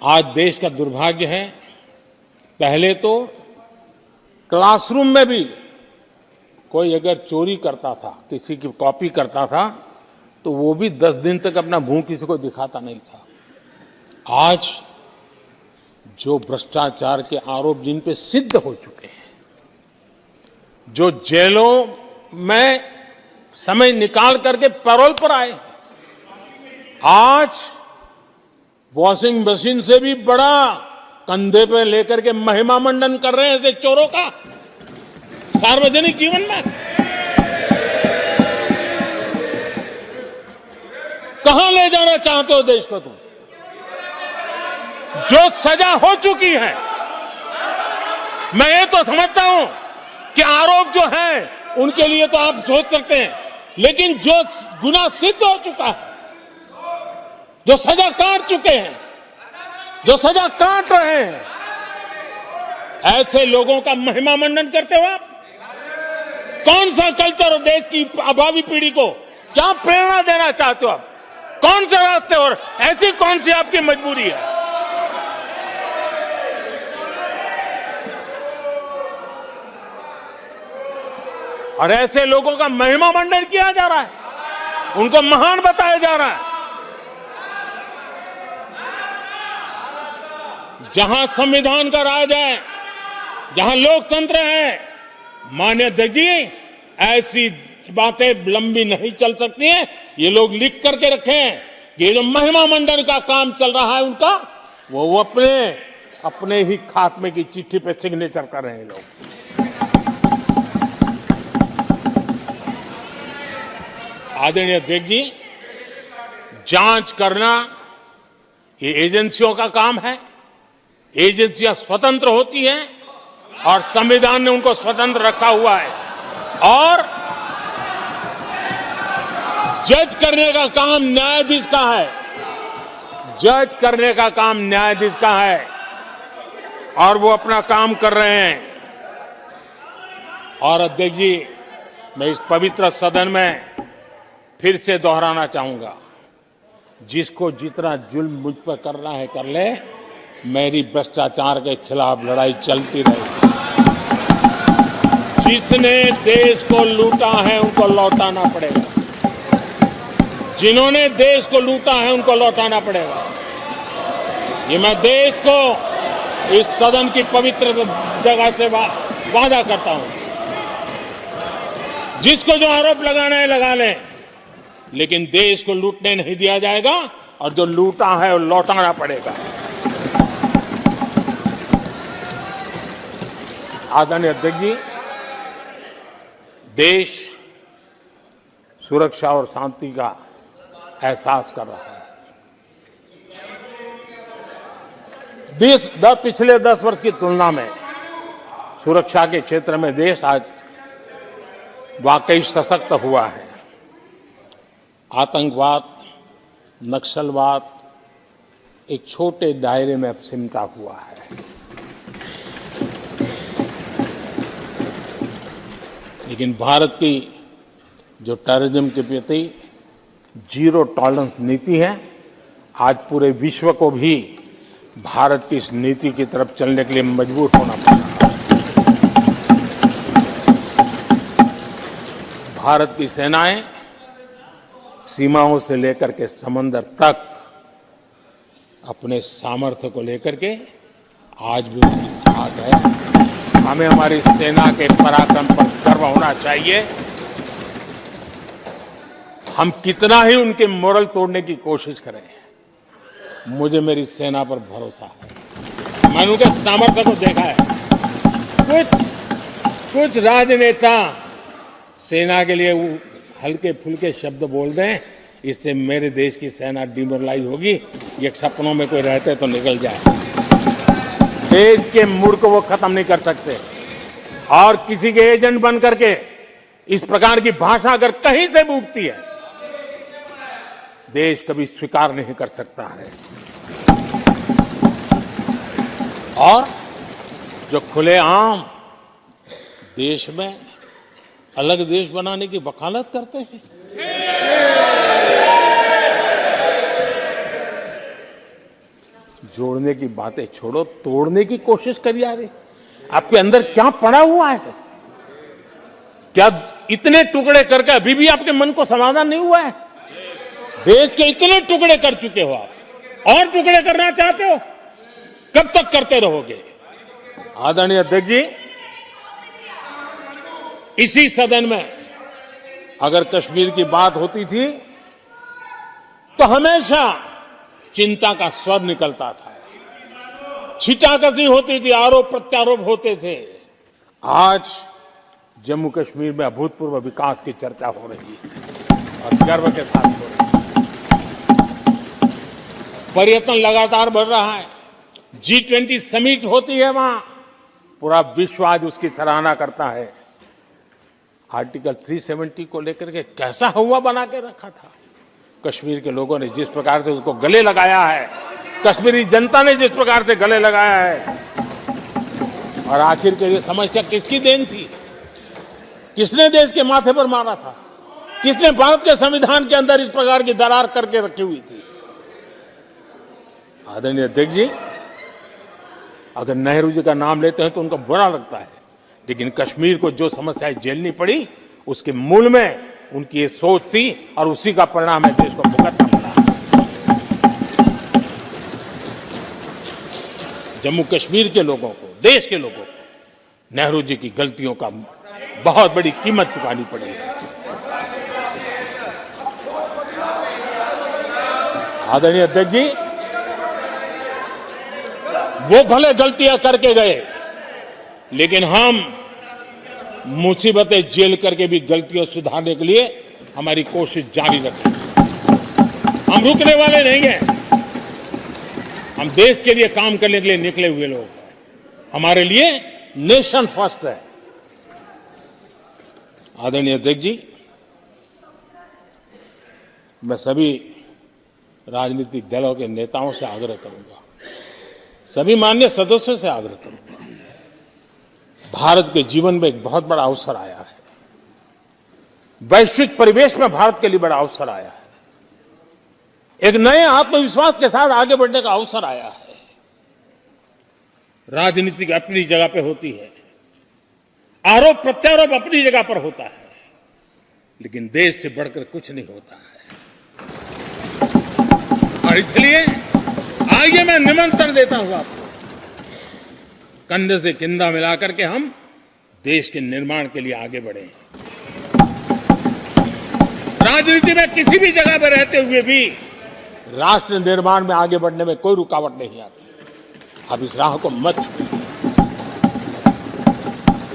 आज देश का दुर्भाग्य है, पहले तो क्लासरूम में भी कोई अगर चोरी करता था, किसी की कॉपी करता था, तो वो भी 10 दिन तक अपना मुंह किसी को दिखाता नहीं था। आज जो भ्रष्टाचार के आरोप जिन पे सिद्ध हो चुके हैं, जो जेलों में समय निकाल करके पैरोल पर आए, आज वॉशिंग मशीन से भी बड़ा कंधे पे लेकर के महिमा मंडन कर रहे हैं ऐसे चोरों का सार्वजनिक जीवन में। कहां ले जाना चाहते हो देश को तुम? जो सजा हो चुकी है, मैं ये तो समझता हूं कि आरोप जो है उनके लिए तो आप सोच सकते हैं, लेकिन जो गुनाह सिद्ध हो चुका है, जो सजा काट चुके हैं, जो सजा काट रहे हैं, ऐसे लोगों का महिमा मंडन करते हो आप? कौन सा कल्चर और देश की भावी पीढ़ी को क्या प्रेरणा देना चाहते हो आप? कौन से रास्ते और ऐसी कौन सी आपकी मजबूरी है? और ऐसे लोगों का महिमा मंडन किया जा रहा है, उनको महान बताया जा रहा है। जहां संविधान का राज है, जहां लोकतंत्र है, माननीय अध्यक्ष जी, ऐसी बातें लंबी नहीं चल सकती हैं। ये लोग लिख करके रखे हैं कि ये जो महिमा मंडन का काम चल रहा है उनका, वो अपने ही खात्मे की चिट्ठी पे सिग्नेचर कर रहे हैं लोग। आदरणीय अध्यक्ष जी, जांच करना ये एजेंसियों का काम है। एजेंसियां स्वतंत्र होती हैं और संविधान ने उनको स्वतंत्र रखा हुआ है, और जज करने का काम न्यायाधीश का है। जज करने का काम न्यायाधीश का है और वो अपना काम कर रहे हैं। और अध्यक्ष जी, मैं इस पवित्र सदन में फिर से दोहराना चाहूंगा, जिसको जितना जुल्म मुझ पर करना है कर ले, मेरी भ्रष्टाचार के खिलाफ लड़ाई चलती रहेगी। जिसने देश को लूटा है उनको लौटाना पड़ेगा, जिन्होंने देश को लूटा है उनको लौटाना पड़ेगा। ये मैं देश को इस सदन की पवित्र जगह से वादा करता हूं। जिसको जो आरोप लगाना है लगा लें, लेकिन देश को लूटने नहीं दिया जाएगा, और जो लूटा है वो लौटाना पड़ेगा। आदरणीय अध्यक्ष जी, देश सुरक्षा और शांति का एहसास कर रहा है। देश पिछले 10 वर्ष की तुलना में सुरक्षा के क्षेत्र में देश आज वाकई सशक्त हुआ है। आतंकवाद, नक्सलवाद एक छोटे दायरे में अब सिमटा हुआ है। लेकिन भारत की जो टेररिज्म के प्रति जीरो टॉलरेंस नीति है, आज पूरे विश्व को भी भारत की इस नीति की तरफ चलने के लिए मजबूर होना पड़ा। भारत की सेनाएं सीमाओं से लेकर के समंदर तक अपने सामर्थ्य को लेकर के आज भी उनकी ताक है। हमें हमारी सेना के पराक्रम पर गर्व होना चाहिए। हम कितना ही उनके मोरल तोड़ने की कोशिश करें, मुझे मेरी सेना पर भरोसा है। मैंने उनके सामर्थ्य को देखा है। कुछ राजनेता सेना के लिए हल्के फुल्के शब्द बोल दें, इससे मेरे देश की सेना डिमोरलाइज होगी। ये सपनों में कोई रहते तो निकल जाए। देश के मूड को वो खत्म नहीं कर सकते, और किसी के एजेंट बन करके इस प्रकार की भाषा अगर कहीं से भी उठती है, देश कभी स्वीकार नहीं कर सकता है। और जो खुलेआम देश में अलग देश बनाने की वकालत करते हैं, जोड़ने की बातें छोड़ो, तोड़ने की कोशिश करिए। यार आपके अंदर क्या पड़ा हुआ है? क्या इतने टुकड़े करके अभी भी आपके मन को समाधान नहीं हुआ है? देश के इतने टुकड़े कर चुके हो आप, और टुकड़े करना चाहते हो? कब तक करते रहोगे? आदरणीय अध्यक्ष जी, इसी सदन में अगर कश्मीर की बात होती थी तो हमेशा चिंता का स्वर निकलता था, छिटाकशी होती थी, आरोप प्रत्यारोप होते थे। आज जम्मू कश्मीर में अभूतपूर्व विकास की चर्चा हो रही है और गर्व के साथ हो रही है। पर्यटन लगातार बढ़ रहा है, G20 समिट होती है वहां, पूरा विश्व आज उसकी सराहना करता है। आर्टिकल 370 को लेकर के कैसा हुआ बना के रखा था। कश्मीर के लोगों ने जिस प्रकार से उसको गले लगाया है, कश्मीरी जनता ने जिस प्रकार से गले लगाया है, और आखिर के ये समस्या किसकी देन थी? किसने देश के माथे पर मारा था? किसने भारत के संविधान के अंदर इस प्रकार की दरार करके रखी हुई थी? आदरणीय अध्यक्ष जी, अगर नेहरू जी का नाम लेते हैं तो उनको बुरा लगता है, लेकिन कश्मीर को जो समस्याएं झेलनी पड़ी उसके मूल में उनकी ये सोच थी और उसी का परिणाम है देश को भुगतना पड़ा। जम्मू कश्मीर के लोगों को, देश के लोगों को नेहरू जी की गलतियों का बहुत बड़ी कीमत चुकानी पड़ी है। आदरणीय अध्यक्ष जी, वो भले गलतियां करके गए, लेकिन हम मुसीबतें झेल करके भी गलतियों सुधारने के लिए हमारी कोशिश जारी रखेंगे। हम रुकने वाले नहीं हैं। हम देश के लिए काम करने के लिए निकले हुए लोग हैं। हमारे लिए नेशन फर्स्ट है। आदरणीय अध्यक्ष जी, मैं सभी राजनीतिक दलों के नेताओं से आग्रह करूंगा, सभी माननीय सदस्यों से आग्रह करूंगा, भारत के जीवन में एक बहुत बड़ा अवसर आया है। वैश्विक परिवेश में भारत के लिए बड़ा अवसर आया है। एक नए आत्मविश्वास के साथ आगे बढ़ने का अवसर आया है। राजनीति अपनी जगह पे होती है, आरोप प्रत्यारोप अपनी जगह पर होता है, लेकिन देश से बढ़कर कुछ नहीं होता है। और इसलिए आइए मैं निमंत्रण देता हूं आपको, कंधे से कंधा मिलाकर के हम देश के निर्माण के लिए आगे बढ़े। राजनीति में किसी भी जगह पर रहते हुए भी राष्ट्र निर्माण में आगे बढ़ने में कोई रुकावट नहीं आती। अब इस राह को मत छोड़िए।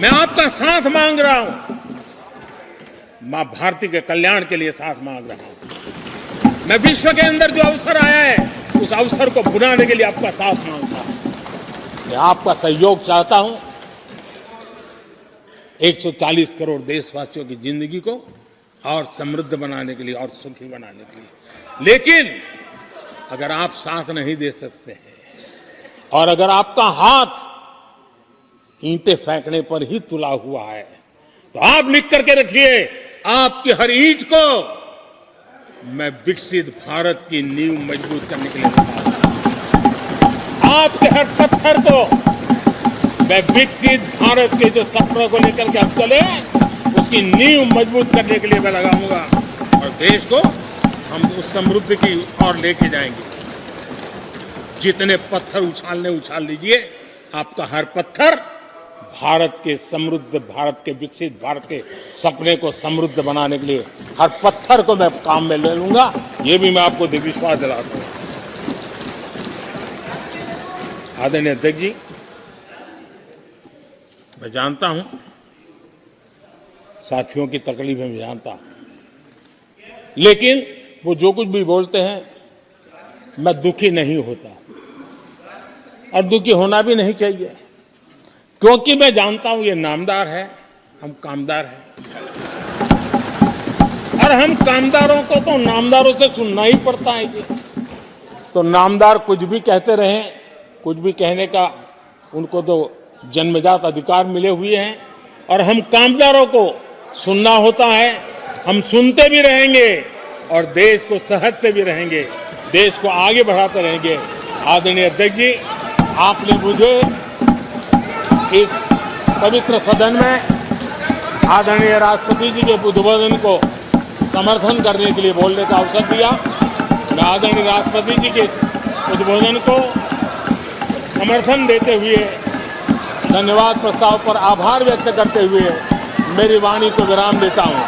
मैं आपका साथ मांग रहा हूं, मां भारती के कल्याण के लिए साथ मांग रहा हूं। मैं विश्व के अंदर जो अवसर आया है उस अवसर को बुलाने के लिए आपका साथ मांगता हूं। मैं आपका सहयोग चाहता हूं 140 करोड़ देशवासियों की जिंदगी को और समृद्ध बनाने के लिए और सुखी बनाने के लिए। लेकिन अगर आप साथ नहीं दे सकते हैं और अगर आपका हाथ ईंटें फेंकने पर ही तुला हुआ है, तो आप लिख करके रखिए, आपकी हर ईंट को मैं विकसित भारत की नींव मजबूत करने के लिए लगाऊंगा। आपके हर पत्थर को मैं विकसित भारत के जो सपनों को लेकर के अब चले उसकी नींव मजबूत करने के लिए मैं लगाऊंगा और देश को हम उस समृद्धि की ओर लेके जाएंगे। जितने पत्थर उछाल लीजिए, आपका हर पत्थर भारत के समृद्ध, भारत के विकसित भारत के सपने को समृद्ध बनाने के लिए हर पत्थर को मैं काम में ले लूंगा। ये भी मैं आपको विश्वास दिलाता हूं। आदरणीय अध्यक्ष जी, मैं जानता हूं साथियों की तकलीफें मैं जानता हूं, लेकिन वो जो कुछ भी बोलते हैं मैं दुखी नहीं होता और दुखी होना भी नहीं चाहिए, क्योंकि मैं जानता हूं ये नामदार है, हम कामदार हैं। और हम कामदारों को तो नामदारों से सुनना ही पड़ता है जी। तो नामदार कुछ भी कहते रहें, कुछ भी कहने का उनको तो जन्मजात अधिकार मिले हुए हैं, और हम कामदारों को सुनना होता है। हम सुनते भी रहेंगे और देश को सहजते भी रहेंगे, देश को आगे बढ़ाते रहेंगे। आदरणीय अध्यक्ष जी, आपने मुझे इस पवित्र सदन में आदरणीय राष्ट्रपति जी के उद्बोधन को समर्थन करने के लिए बोलने का अवसर दिया। मैं आदरणीय राष्ट्रपति जी के उद्बोधन को समर्थन देते हुए धन्यवाद प्रस्ताव पर आभार व्यक्त करते हुए मेरी वाणी को विराम देता हूं।